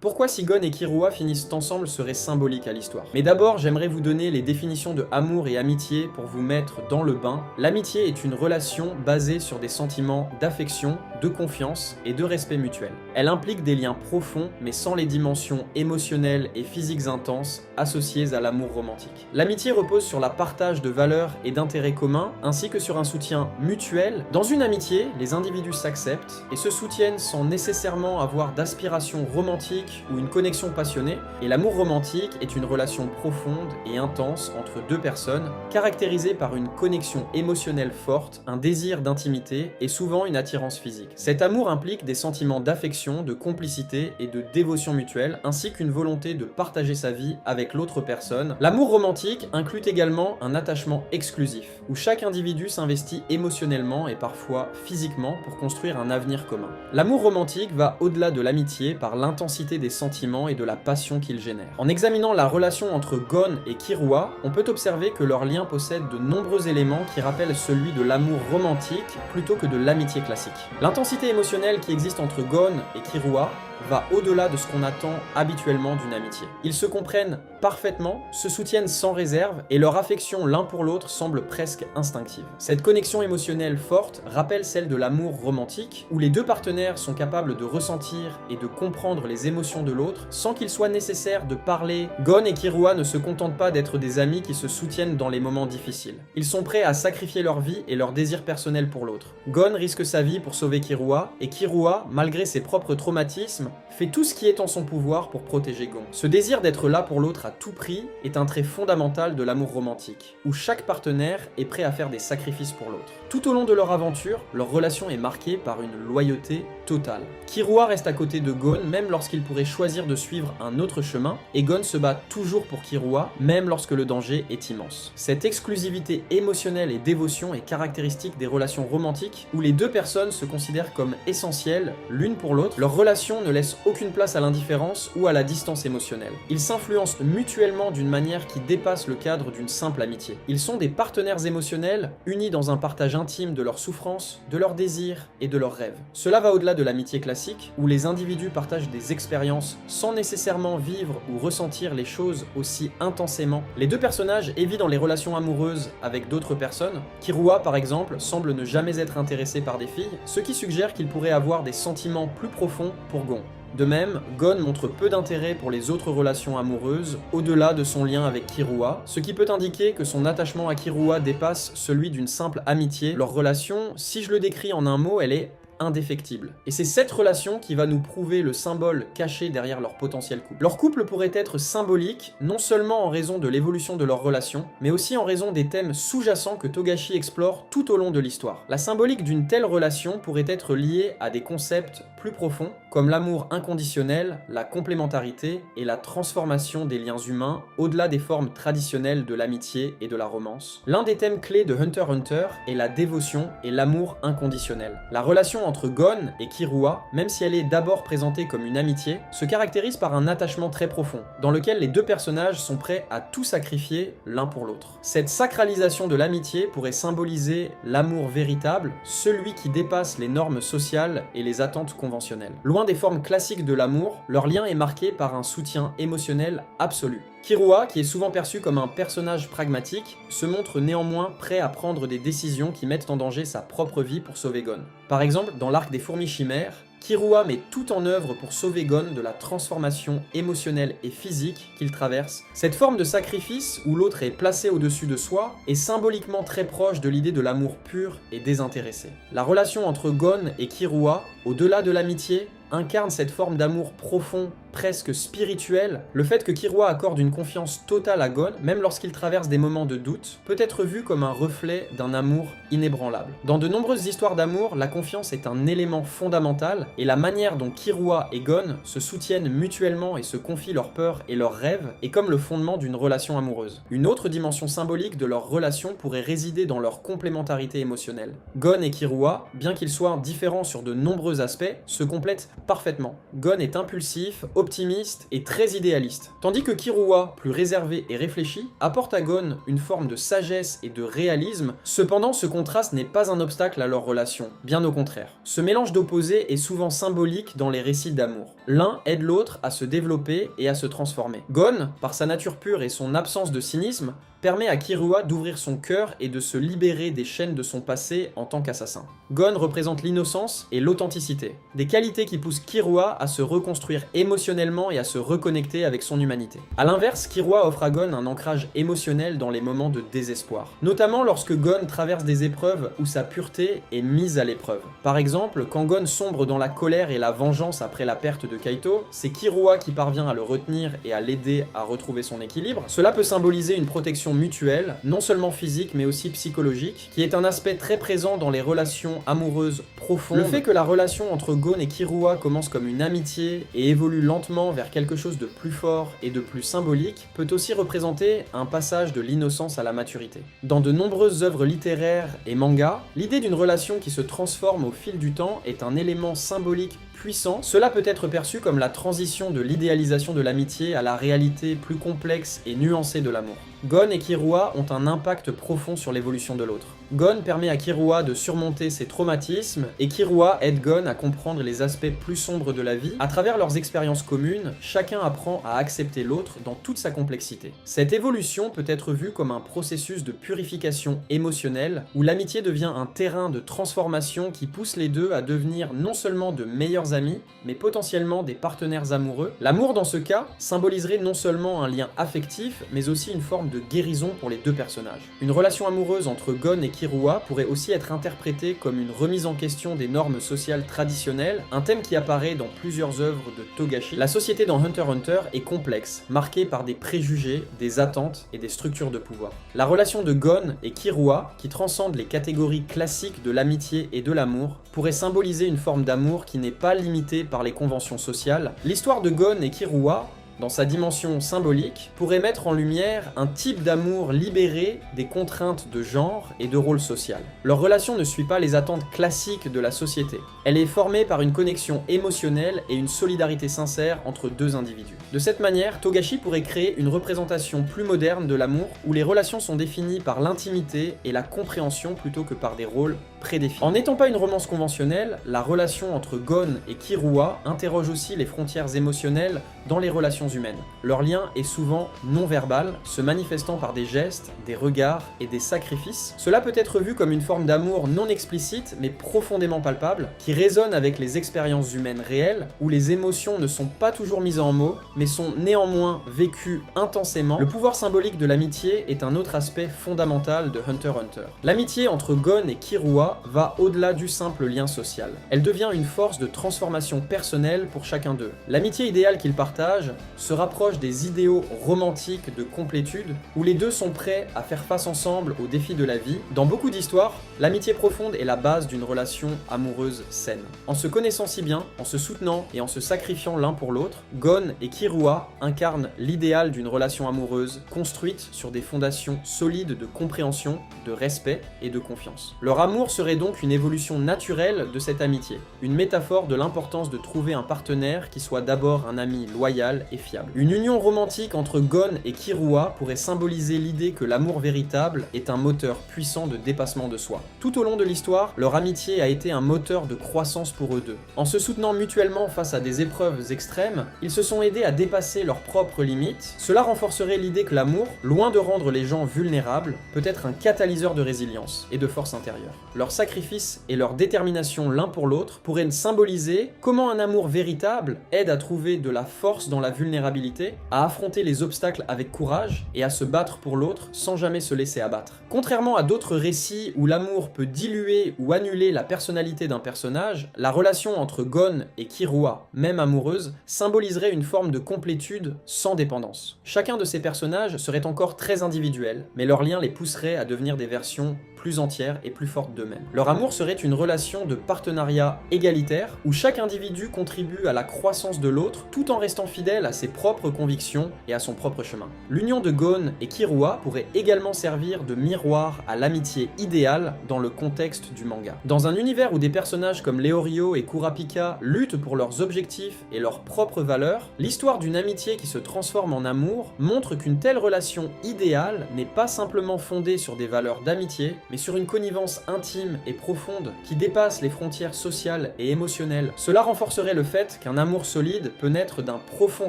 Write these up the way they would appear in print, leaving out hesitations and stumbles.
Pourquoi si Gon et Killua finissent ensemble serait symbolique à l'histoire. Mais d'abord, j'aimerais vous donner les définitions de amour et amitié pour vous mettre dans le bain. L'amitié est une relation basée sur des sentiments d'affection, de confiance et de respect mutuel. Elle implique des liens profonds, mais sans les dimensions émotionnelles et physiques intenses associées à l'amour romantique. L'amitié repose sur la partage de valeurs et d'intérêts communs, ainsi que sur un soutien mutuel. Dans une amitié, les individus s'acceptent et se soutiennent sans nécessairement avoir d'aspiration romantique ou une connexion passionnée, et l'amour romantique est une relation profonde et intense entre deux personnes, caractérisée par une connexion émotionnelle forte, un désir d'intimité et souvent une attirance physique. Cet amour implique des sentiments d'affection, de complicité et de dévotion mutuelle, ainsi qu'une volonté de partager sa vie avec l'autre personne. L'amour romantique inclut également un attachement exclusif, où chaque individu s'investit émotionnellement et parfois physiquement pour construire un avenir commun. L'amour romantique va au-delà de l'amitié par l'intensité des sentiments et de la passion qu'il génère. En examinant la relation entre Gon et Killua, on peut observer que leur lien possède de nombreux éléments qui rappellent celui de l'amour romantique plutôt que de l'amitié classique. L'intensité émotionnelle qui existe entre Gon et Killua va au-delà de ce qu'on attend habituellement d'une amitié. Ils se comprennent parfaitement, se soutiennent sans réserve et leur affection l'un pour l'autre semble presque instinctive. Cette connexion émotionnelle forte rappelle celle de l'amour romantique, où les deux partenaires sont capables de ressentir et de comprendre les émotions de l'autre sans qu'il soit nécessaire de parler. Gon et Killua ne se contentent pas d'être des amis qui se soutiennent dans les moments difficiles. Ils sont prêts à sacrifier leur vie et leur désir personnel pour l'autre. Gon risque sa vie pour sauver Killua, et Killua, malgré ses propres traumatismes, fait tout ce qui est en son pouvoir pour protéger Gon. Ce désir d'être là pour l'autre à tout prix est un trait fondamental de l'amour romantique, où chaque partenaire est prêt à faire des sacrifices pour l'autre. Tout au long de leur aventure, leur relation est marquée par une loyauté totale. Killua reste à côté de Gon même lorsqu'il pourrait choisir de suivre un autre chemin, et Gon se bat toujours pour Killua même lorsque le danger est immense. Cette exclusivité émotionnelle et dévotion est caractéristique des relations romantiques où les deux personnes se considèrent comme essentielles l'une pour l'autre. Leur relation ne laisse aucune place à l'indifférence ou à la distance émotionnelle. Ils s'influencent mutuellement d'une manière qui dépasse le cadre d'une simple amitié. Ils sont des partenaires émotionnels unis dans un partage intime de leurs souffrances, de leurs désirs et de leurs rêves. Cela va au-delà de l'amitié classique, où les individus partagent des expériences sans nécessairement vivre ou ressentir les choses aussi intensément. Les deux personnages évitent dans les relations amoureuses avec d'autres personnes. Killua, par exemple, semble ne jamais être intéressé par des filles, ce qui suggère qu'il pourrait avoir des sentiments plus profonds pour Gon. De même, Gon montre peu d'intérêt pour les autres relations amoureuses, au-delà de son lien avec Killua, ce qui peut indiquer que son attachement à Killua dépasse celui d'une simple amitié. Leur relation, si je le décris en un mot, elle est indéfectible. Et c'est cette relation qui va nous prouver le symbole caché derrière leur potentiel couple. Leur couple pourrait être symbolique, non seulement en raison de l'évolution de leur relation, mais aussi en raison des thèmes sous-jacents que Togashi explore tout au long de l'histoire. La symbolique d'une telle relation pourrait être liée à des concepts plus profonds, comme l'amour inconditionnel, la complémentarité et la transformation des liens humains au-delà des formes traditionnelles de l'amitié et de la romance. L'un des thèmes clés de Hunter x Hunter est la dévotion et l'amour inconditionnel. La relation entre Gon et Killua, même si elle est d'abord présentée comme une amitié, se caractérise par un attachement très profond, dans lequel les deux personnages sont prêts à tout sacrifier l'un pour l'autre. Cette sacralisation de l'amitié pourrait symboliser l'amour véritable, celui qui dépasse les normes sociales et les attentes conventionnelles. Loin des formes classiques de l'amour, leur lien est marqué par un soutien émotionnel absolu. Killua, qui est souvent perçu comme un personnage pragmatique, se montre néanmoins prêt à prendre des décisions qui mettent en danger sa propre vie pour sauver Gon. Par exemple, dans l'arc des fourmis chimères, Killua met tout en œuvre pour sauver Gon de la transformation émotionnelle et physique qu'il traverse. Cette forme de sacrifice, où l'autre est placé au-dessus de soi, est symboliquement très proche de l'idée de l'amour pur et désintéressé. La relation entre Gon et Killua, au-delà de l'amitié, incarne cette forme d'amour profond, presque spirituel. Le fait que Killua accorde une confiance totale à Gon, même lorsqu'il traverse des moments de doute, peut être vu comme un reflet d'un amour inébranlable. Dans de nombreuses histoires d'amour, la confiance est un élément fondamental, et la manière dont Killua et Gon se soutiennent mutuellement et se confient leurs peurs et leurs rêves est comme le fondement d'une relation amoureuse. Une autre dimension symbolique de leur relation pourrait résider dans leur complémentarité émotionnelle. Gon et Killua, bien qu'ils soient différents sur de nombreux aspects, se complètent parfaitement. Gon est impulsif, optimiste et très idéaliste. Tandis que Killua, plus réservé et réfléchi, apporte à Gon une forme de sagesse et de réalisme. Cependant, ce contraste n'est pas un obstacle à leur relation, bien au contraire. Ce mélange d'opposés est souvent symbolique dans les récits d'amour. L'un aide l'autre à se développer et à se transformer. Gon, par sa nature pure et son absence de cynisme, permet à Killua d'ouvrir son cœur et de se libérer des chaînes de son passé en tant qu'assassin. Gon représente l'innocence et l'authenticité, des qualités qui poussent Killua à se reconstruire émotionnellement et à se reconnecter avec son humanité. A l'inverse, Killua offre à Gon un ancrage émotionnel dans les moments de désespoir, notamment lorsque Gon traverse des épreuves où sa pureté est mise à l'épreuve. Par exemple, quand Gon sombre dans la colère et la vengeance après la perte de Kaito, c'est Killua qui parvient à le retenir et à l'aider à retrouver son équilibre. Cela peut symboliser une protection mutuelle, non seulement physique mais aussi psychologique, qui est un aspect très présent dans les relations amoureuses profondes. Le fait que la relation entre Gon et Killua commence comme une amitié et évolue lentement vers quelque chose de plus fort et de plus symbolique peut aussi représenter un passage de l'innocence à la maturité. Dans de nombreuses œuvres littéraires et mangas, l'idée d'une relation qui se transforme au fil du temps est un élément symbolique puissant. Cela peut être perçu comme la transition de l'idéalisation de l'amitié à la réalité plus complexe et nuancée de l'amour. Gon et Killua ont un impact profond sur l'évolution de l'autre. Gon permet à Killua de surmonter ses traumatismes et Killua aide Gon à comprendre les aspects plus sombres de la vie. À travers leurs expériences communes, chacun apprend à accepter l'autre dans toute sa complexité. Cette évolution peut être vue comme un processus de purification émotionnelle où l'amitié devient un terrain de transformation qui pousse les deux à devenir non seulement de meilleurs amis, mais potentiellement des partenaires amoureux. L'amour dans ce cas symboliserait non seulement un lien affectif, mais aussi une forme de guérison pour les deux personnages. Une relation amoureuse entre Gon et Killua pourrait aussi être interprétée comme une remise en question des normes sociales traditionnelles, un thème qui apparaît dans plusieurs œuvres de Togashi. La société dans Hunter x Hunter est complexe, marquée par des préjugés, des attentes et des structures de pouvoir. La relation de Gon et Killua, qui transcende les catégories classiques de l'amitié et de l'amour, pourrait symboliser une forme d'amour qui n'est pas limitée par les conventions sociales. L'histoire de Gon et Killua, dans sa dimension symbolique, pourrait mettre en lumière un type d'amour libéré des contraintes de genre et de rôle social. Leur relation ne suit pas les attentes classiques de la société. Elle est formée par une connexion émotionnelle et une solidarité sincère entre deux individus. De cette manière, Togashi pourrait créer une représentation plus moderne de l'amour, où les relations sont définies par l'intimité et la compréhension plutôt que par des rôles prédéfinis. En n'étant pas une romance conventionnelle, la relation entre Gon et Killua interroge aussi les frontières émotionnelles dans les relations humaines. Leur lien est souvent non-verbal, se manifestant par des gestes, des regards et des sacrifices. Cela peut être vu comme une forme d'amour non explicite mais profondément palpable, qui résonne avec les expériences humaines réelles, où les émotions ne sont pas toujours mises en mots, mais sont néanmoins vécues intensément. Le pouvoir symbolique de l'amitié est un autre aspect fondamental de Hunter x Hunter. L'amitié entre Gon et Killua va au-delà du simple lien social. Elle devient une force de transformation personnelle pour chacun d'eux. L'amitié idéale qu'ils partagent se rapproche des idéaux romantiques de complétude, où les deux sont prêts à faire face ensemble aux défis de la vie. Dans beaucoup d'histoires, l'amitié profonde est la base d'une relation amoureuse saine. En se connaissant si bien, en se soutenant et en se sacrifiant l'un pour l'autre, Gon et Killua incarnent l'idéal d'une relation amoureuse construite sur des fondations solides de compréhension, de respect et de confiance. Leur amour serait donc une évolution naturelle de cette amitié, une métaphore de l'importance de trouver un partenaire qui soit d'abord un ami loyal et fiable. Une union romantique entre Gon et Killua pourrait symboliser l'idée que l'amour véritable est un moteur puissant de dépassement de soi. Tout au long de l'histoire, leur amitié a été un moteur de croissance pour eux deux. En se soutenant mutuellement face à des épreuves extrêmes, ils se sont aidés à dépasser leurs propres limites. Cela renforcerait l'idée que l'amour, loin de rendre les gens vulnérables, peut être un catalyseur de résilience et de force intérieure. Leur sacrifice et leur détermination l'un pour l'autre pourraient symboliser comment un amour véritable aide à trouver de la force dans la vulnérabilité, à affronter les obstacles avec courage et à se battre pour l'autre sans jamais se laisser abattre. Contrairement à d'autres récits où l'amour peut diluer ou annuler la personnalité d'un personnage, la relation entre Gon et Killua, même amoureuse, symboliserait une forme de complétude sans dépendance. Chacun de ces personnages serait encore très individuel, mais leur lien les pousserait à devenir des versions plus entière et plus forte d'eux-mêmes. Leur amour serait une relation de partenariat égalitaire où chaque individu contribue à la croissance de l'autre tout en restant fidèle à ses propres convictions et à son propre chemin. L'union de Gon et Killua pourrait également servir de miroir à l'amitié idéale dans le contexte du manga. Dans un univers où des personnages comme Leorio et Kurapika luttent pour leurs objectifs et leurs propres valeurs, l'histoire d'une amitié qui se transforme en amour montre qu'une telle relation idéale n'est pas simplement fondée sur des valeurs d'amitié, mais sur une connivence intime et profonde qui dépasse les frontières sociales et émotionnelles. Cela renforcerait le fait qu'un amour solide peut naître d'un profond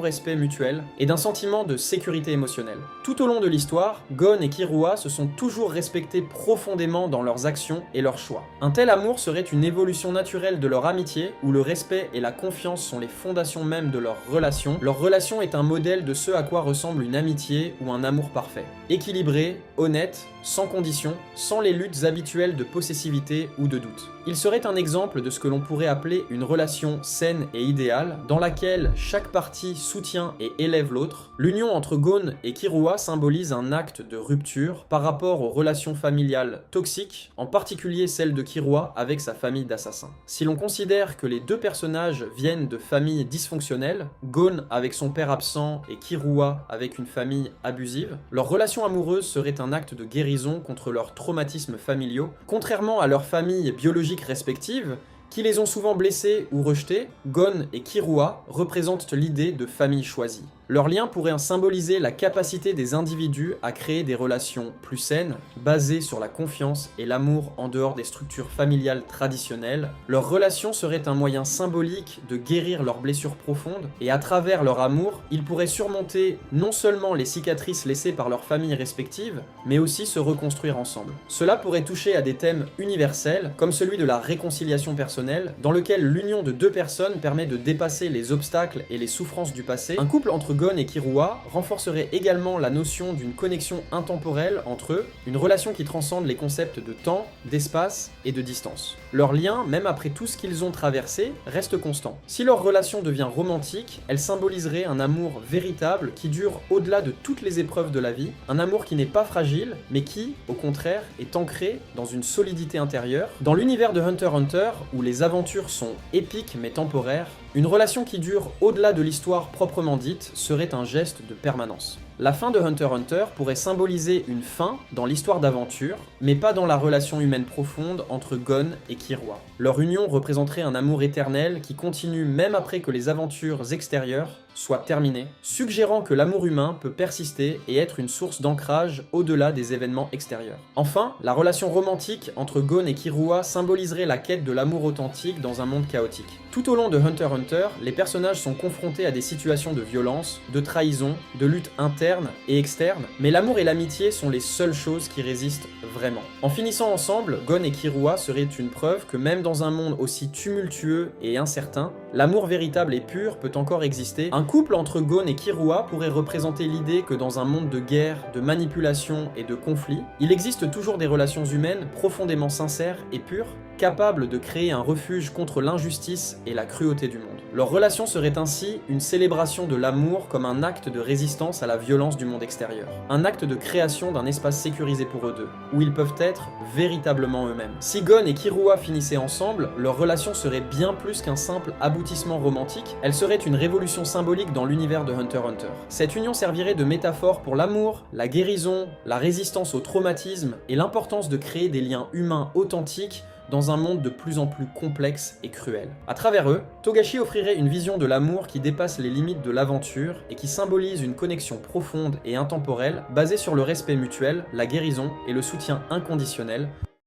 respect mutuel et d'un sentiment de sécurité émotionnelle. Tout au long de l'histoire, Gon et Killua se sont toujours respectés profondément dans leurs actions et leurs choix. Un tel amour serait une évolution naturelle de leur amitié, où le respect et la confiance sont les fondations même de leur relation. Leur relation est un modèle de ce à quoi ressemble une amitié ou un amour parfait. Équilibré, honnête, sans condition, sans les luttes habituelles de possessivité ou de doute. Il serait un exemple de ce que l'on pourrait appeler une relation saine et idéale, dans laquelle chaque partie soutient et élève l'autre. L'union entre Gon et Killua symbolise un acte de rupture par rapport aux relations familiales toxiques, en particulier celle de Killua avec sa famille d'assassins. Si l'on considère que les deux personnages viennent de familles dysfonctionnelles, Gon avec son père absent et Killua avec une famille abusive, leur relation amoureuse serait un acte de guérison contre leurs traumatismes familiaux. Contrairement à leurs familles biologiques respectives, qui les ont souvent blessés ou rejetés, Gon et Killua représentent l'idée de famille choisie. Leur lien pourrait symboliser la capacité des individus à créer des relations plus saines, basées sur la confiance et l'amour en dehors des structures familiales traditionnelles. Leur relation serait un moyen symbolique de guérir leurs blessures profondes, et à travers leur amour, ils pourraient surmonter non seulement les cicatrices laissées par leurs familles respectives, mais aussi se reconstruire ensemble. Cela pourrait toucher à des thèmes universels, comme celui de la réconciliation personnelle, dans lequel l'union de deux personnes permet de dépasser les obstacles et les souffrances du passé. Un couple entre Gon et Killua renforcerait également la notion d'une connexion intemporelle entre eux, une relation qui transcende les concepts de temps, d'espace et de distance. Leur lien, même après tout ce qu'ils ont traversé, reste constant. Si leur relation devient romantique, elle symboliserait un amour véritable qui dure au-delà de toutes les épreuves de la vie, un amour qui n'est pas fragile, mais qui, au contraire, est ancré dans une solidité intérieure. Dans l'univers de Hunter x Hunter, où les aventures sont épiques mais temporaires, une relation qui dure au-delà de l'histoire proprement dite serait un geste de permanence. La fin de Hunter x Hunter pourrait symboliser une fin dans l'histoire d'aventure, mais pas dans la relation humaine profonde entre Gon et Killua. Leur union représenterait un amour éternel qui continue même après que les aventures extérieures soient terminées, suggérant que l'amour humain peut persister et être une source d'ancrage au-delà des événements extérieurs. Enfin, la relation romantique entre Gon et Killua symboliserait la quête de l'amour authentique dans un monde chaotique. Tout au long de Hunter x Hunter, les personnages sont confrontés à des situations de violence, de trahison, de lutte interne et externe, mais l'amour et l'amitié sont les seules choses qui résistent vraiment. En finissant ensemble, Gon et Killua seraient une preuve que même dans un monde aussi tumultueux et incertain, l'amour véritable et pur peut encore exister. Un couple entre Gon et Killua pourrait représenter l'idée que dans un monde de guerre, de manipulation et de conflit, il existe toujours des relations humaines profondément sincères et pures, capables de créer un refuge contre l'injustice et la cruauté du monde. Leur relation serait ainsi une célébration de l'amour comme un acte de résistance à la violence du monde extérieur. Un acte de création d'un espace sécurisé pour eux deux, où ils peuvent être véritablement eux-mêmes. Si Gon et Killua finissaient ensemble, leur relation serait bien plus qu'un simple aboutissement romantique, elle serait une révolution symbolique dans l'univers de Hunter x Hunter. Cette union servirait de métaphore pour l'amour, la guérison, la résistance au traumatisme et l'importance de créer des liens humains authentiques dans un monde de plus en plus complexe et cruel. À travers eux, Togashi offrirait une vision de l'amour qui dépasse les limites de l'aventure et qui symbolise une connexion profonde et intemporelle basée sur le respect mutuel, la guérison et le soutien inconditionnel,